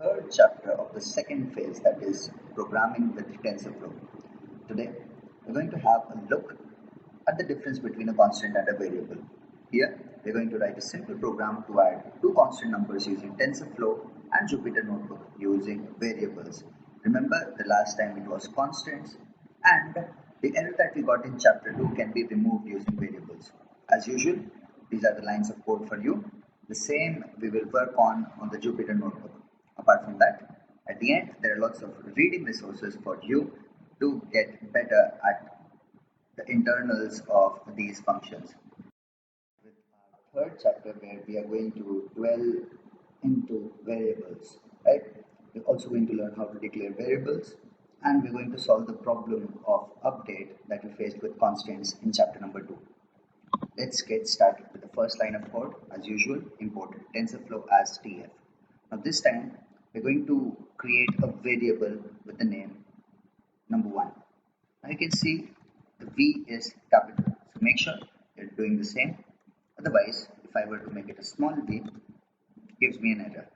third chapter of the second phase, that is programming with TensorFlow. Today, we're going to have a look at the difference between a constant and a variable. Here, we're going to write a simple program to add two constant numbers using TensorFlow and Jupyter Notebook using variables. Remember, the last time it was constants, and the error that we got in chapter 2 can be removed using variables. As usual, these are the lines of code for you. The same we will work on the Jupyter Notebook. Apart from that, at the end, there are lots of reading resources for you to get better at the internals of these functions. With our third chapter, where we are going to dwell into variables, right? We're also going to learn how to declare variables, and we're going to solve the problem of update that we faced with constants in chapter number 2. Let's get started with the first line of code. As usual, import TensorFlow as TF. Now this time, we're going to create a variable with the name number 1. Now you can see the V is capital, so make sure you're doing the same. Otherwise, if I were to make it a small v, it gives me an error.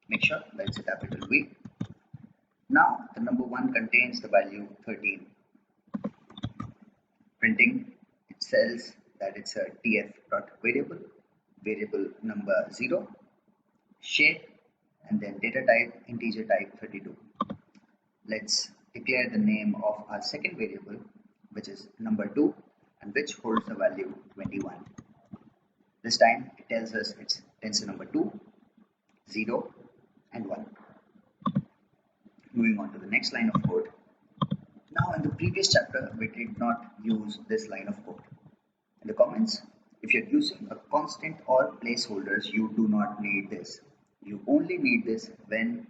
Make sure that it's a capital V. Now the number 1 contains the value 13. Printing, it says that it's a tf.variable, variable number 0, shape, and then data type, integer type 32. Let's declare the name of our second variable, which is number 2, and which holds the value 21. This time it tells us it's tensor number 2, 0, and 1. Moving on to the next line of code. Now in the previous chapter, we did not use this line of code. In the comments, if you're using a constant or placeholders, you do not need this. You only need this when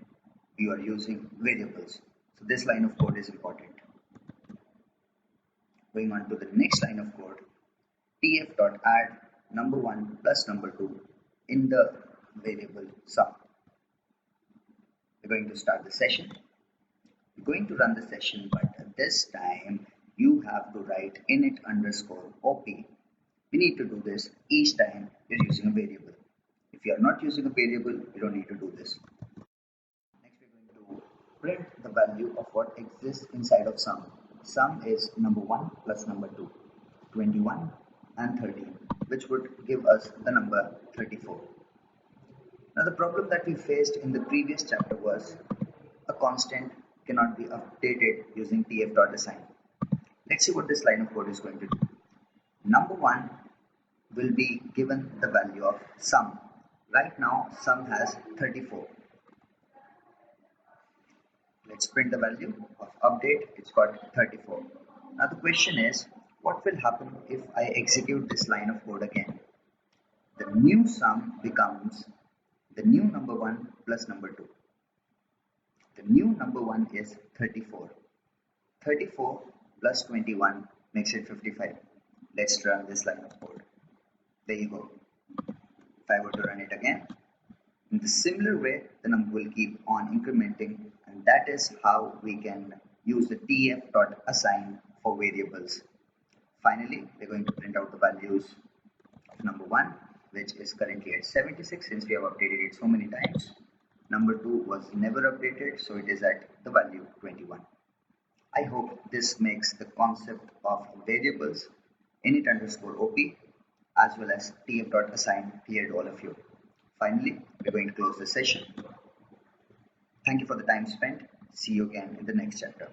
you are using variables. So this line of code is important. Going on to the next line of code, tf.add number 1 plus number 2 in the variable sum. We're going to start the session. We're going to run the session, but this time you have to write init underscore op. We need to do this each time you're using a variable. If you are not using a variable, you don't need to do this. Next, we're going to print the value of what exists inside of sum. Sum is number 1 plus number 2, 21 and 13, which would give us the number 34. Now the problem that we faced in the previous chapter was a constant cannot be updated using tf.assign. Let's see what this line of code is going to do. Number 1 will be given the value of sum. Right now, sum has 34. Let's print the value of update. It's got 34. Now the question is, what will happen if I execute this line of code again? The new sum becomes the new number 1 plus number 2. The new number 1 is 34. 34 plus 21 makes it 55. Let's run this line of code. There you go. If I were to run it again, in the similar way, the number will keep on incrementing, and that is how we can use the tf.assign for variables. Finally, we're going to print out the values of number 1, which is currently at 76 since we have updated it so many times. Number 2 was never updated, so it is at the value 21. I hope this makes the concept of variables, init underscore op, as well as tf.assign clear to all of you. Finally, we're going to close the session. Thank you for the time spent. See you again in the next chapter.